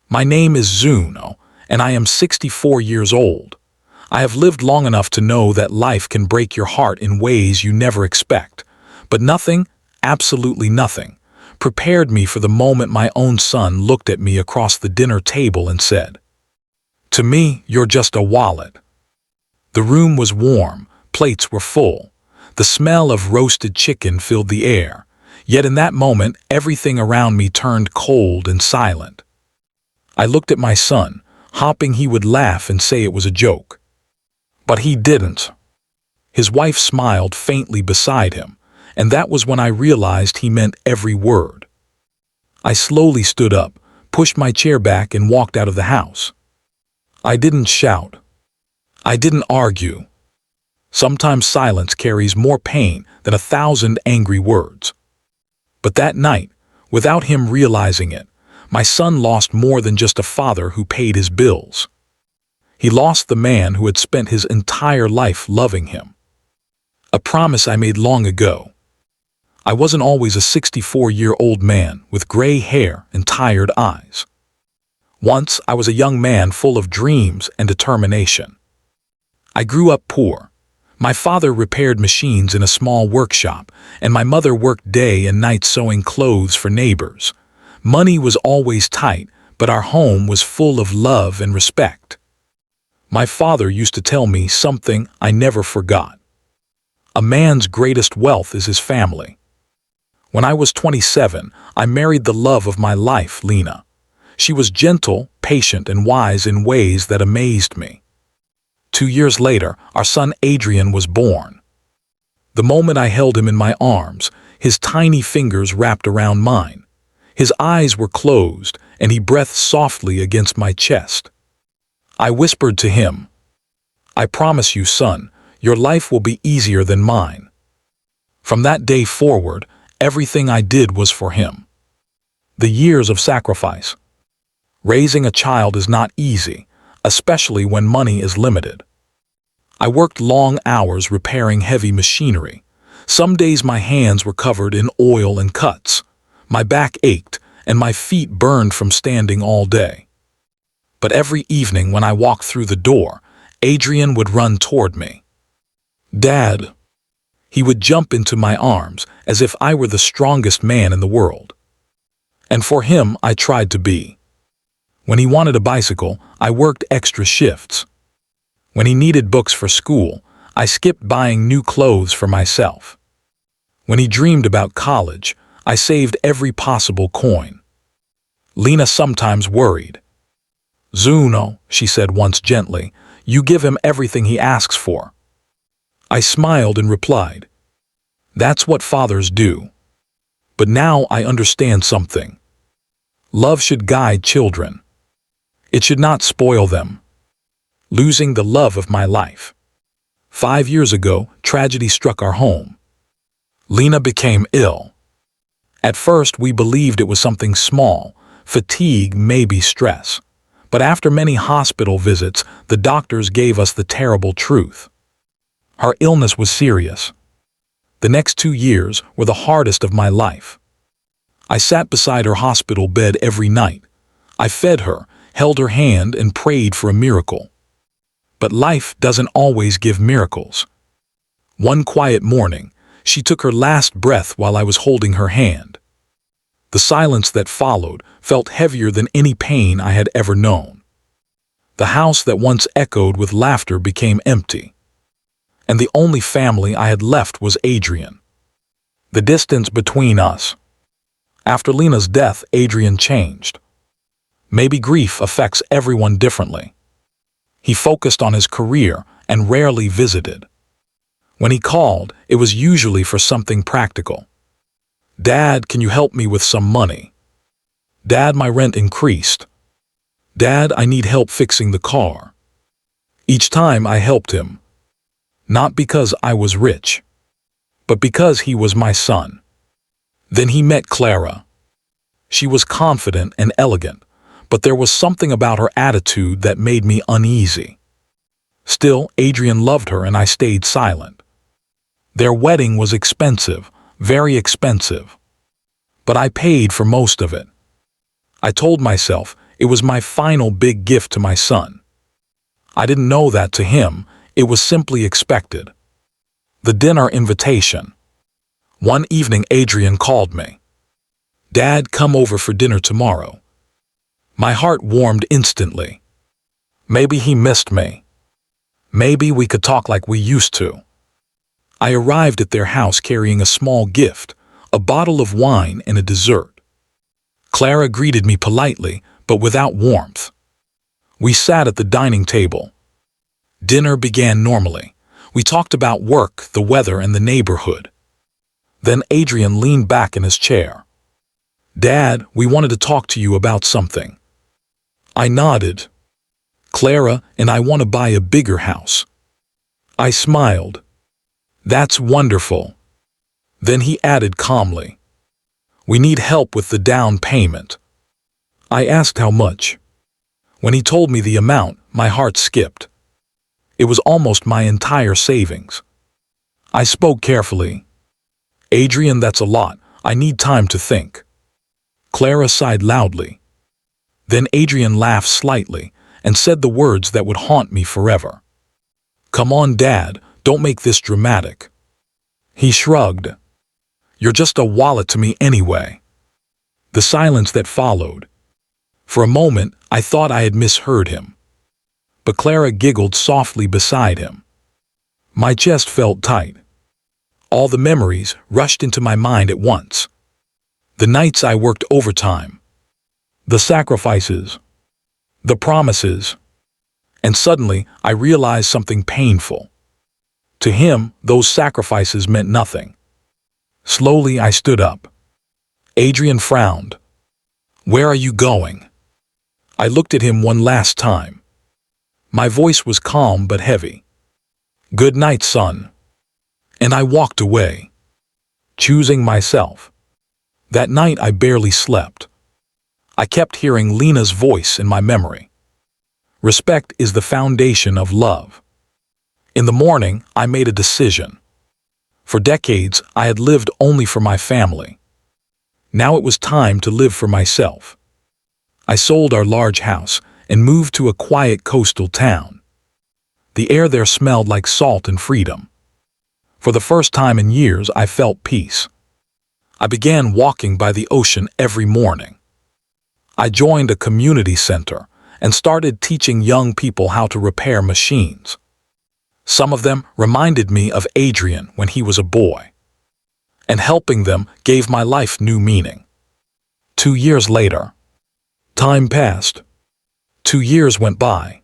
My name is Zuno, and I am 64 years old. I have lived long enough to know that life can break your heart in ways you never expect. But nothing, absolutely nothing, prepared me for the moment my own son looked at me across the dinner table and said, "To me, you're just a wallet." The room was warm, plates were full. The smell of roasted chicken filled the air. Yet in that moment, everything around me turned cold and silent. I looked at my son, hoping he would laugh and say it was a joke. But he didn't. His wife smiled faintly beside him, and that was when I realized he meant every word. I slowly stood up, pushed my chair back, and walked out of the house. I didn't shout. I didn't argue. Sometimes silence carries more pain than 1,000 angry words. But that night, without him realizing it, my son lost more than just a father who paid his bills. He lost the man who had spent his entire life loving him. A promise I made long ago. I wasn't always a 64-year-old man with gray hair and tired eyes. Once I was a young man full of dreams and determination. I grew up poor. My father repaired machines in a small workshop, and my mother worked day and night sewing clothes for neighbors. Money was always tight, but our home was full of love and respect. My father used to tell me something I never forgot. A man's greatest wealth is his family. When I was 27, I married the love of my life, Lena. She was gentle, patient, and wise in ways that amazed me. 2 years later, our son Adrian was born. The moment I held him in my arms, his tiny fingers wrapped around mine. His eyes were closed, and he breathed softly against my chest. I whispered to him, "I promise you, son, your life will be easier than mine." From that day forward, everything I did was for him. The years of sacrifice. Raising a child is not easy, especially when money is limited. I worked long hours repairing heavy machinery. Some days my hands were covered in oil and cuts. My back ached, and my feet burned from standing all day. But every evening when I walked through the door, Adrian would run toward me. "Dad." He would jump into my arms as if I were the strongest man in the world. And for him, I tried to be. When he wanted a bicycle, I worked extra shifts. When he needed books for school, I skipped buying new clothes for myself. When he dreamed about college, I saved every possible coin. Lena sometimes worried. "Zuno," she said once gently, "you give him everything he asks for." I smiled and replied, "That's what fathers do." But now I understand something. Love should guide children. It should not spoil them. Losing the love of my life. 5 years ago, tragedy struck our home. Lena became ill. At first, we believed it was something small, fatigue, maybe stress. But after many hospital visits, the doctors gave us the terrible truth. Her illness was serious. The next 2 years were the hardest of my life. I sat beside her hospital bed every night. I fed her, held her hand, and prayed for a miracle. But life doesn't always give miracles. One quiet morning, she took her last breath while I was holding her hand. The silence that followed felt heavier than any pain I had ever known. The house that once echoed with laughter became empty. And the only family I had left was Adrian. The distance between us. After Lena's death, Adrian changed. Maybe grief affects everyone differently. He focused on his career and rarely visited. When he called, it was usually for something practical. "Dad, can you help me with some money?" "Dad, my rent increased." "Dad, I need help fixing the car." Each time I helped him. Not because I was rich, but because he was my son. Then he met Clara. She was confident and elegant, but there was something about her attitude that made me uneasy. Still, Adrian loved her and I stayed silent. Their wedding was expensive, very expensive. But I paid for most of it. I told myself, It was my final big gift to my son. I didn't know that to him, it was simply expected. The dinner invitation. One evening Adrian called me. "Dad, come over for dinner tomorrow." My heart warmed instantly. Maybe he missed me. Maybe we could talk like we used to. I arrived at their house carrying a small gift, a bottle of wine and a dessert. Clara greeted me politely, but without warmth. We sat at the dining table. Dinner began normally. We talked about work, the weather, and the neighborhood. Then Adrian leaned back in his chair. "Dad, we wanted to talk to you about something." I nodded. "Clara and I want to buy a bigger house." I smiled. "That's wonderful." Then he added calmly, "We need help with the down payment." I asked how much. When he told me the amount, my heart skipped. It was almost my entire savings. I spoke carefully. "Adrian, that's a lot. I need time to think." Clara sighed loudly. Then Adrian laughed slightly and said the words that would haunt me forever. "Come on, Dad, don't make this dramatic." He shrugged. "You're just a wallet to me anyway." The silence that followed. For a moment, I thought I had misheard him. But Clara giggled softly beside him. My chest felt tight. All the memories rushed into my mind at once. The nights I worked overtime. The sacrifices. The promises. And suddenly, I realized something painful. To him, those sacrifices meant nothing. Slowly, I stood up. Adrian frowned. "Where are you going?" I looked at him one last time. My voice was calm but heavy. "Good night, son." And I walked away, choosing myself. That night I barely slept. I kept hearing Lena's voice in my memory. Respect is the foundation of love. In the morning, I made a decision. For decades, I had lived only for my family. Now it was time to live for myself. I sold our large house and moved to a quiet coastal town. The air there smelled like salt and freedom. For the first time in years, I felt peace. I began walking by the ocean every morning. I joined a community center and started teaching young people how to repair machines. Some of them reminded me of Adrian when he was a boy. And helping them gave my life new meaning. 2 years later, time passed. 2 years went by.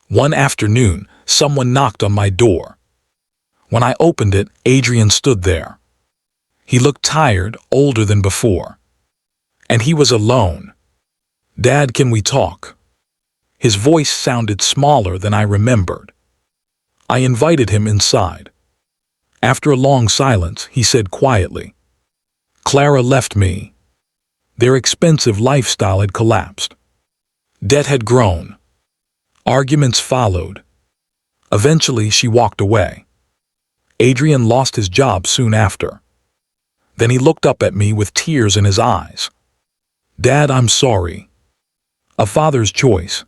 One afternoon, someone knocked on my door. When I opened it, Adrian stood there. He looked tired, older than before. And he was alone. "Dad, can we talk?" His voice sounded smaller than I remembered. I invited him inside. After a long silence, he said quietly, "Clara left me." Their expensive lifestyle had collapsed. Debt had grown. Arguments followed. Eventually, she walked away. Adrian lost his job soon after. Then he looked up at me with tears in his eyes. "Dad, I'm sorry." A father's choice.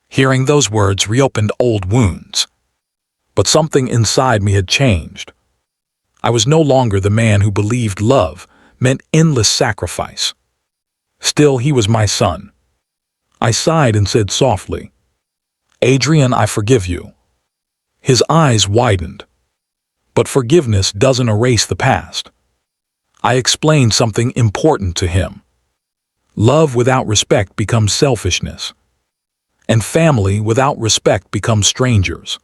Hearing those words reopened old wounds. But something inside me had changed. I was no longer the man who believed love meant endless sacrifice. Still, he was my son. I sighed and said softly, "Adrian, I forgive you." His eyes widened. But forgiveness doesn't erase the past. I explained something important to him. Love without respect becomes selfishness. And family without respect becomes strangers.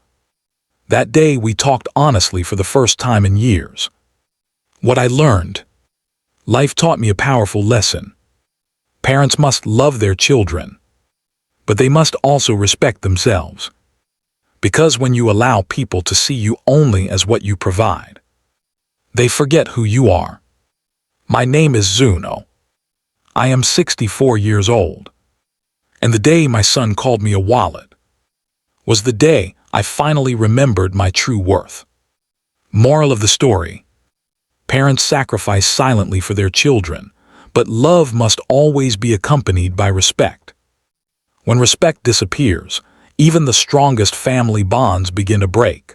That day we talked honestly for the first time in years. What I learned. Life taught me a powerful lesson. Parents must love their children. But they must also respect themselves. Because when you allow people to see you only as what you provide, they forget who you are. My name is Zuno. I am 64 years old. And the day my son called me a wallet was the day I finally remembered my true worth. Moral of the story. Parents sacrifice silently for their children, but love must always be accompanied by respect. When respect disappears, even the strongest family bonds begin to break.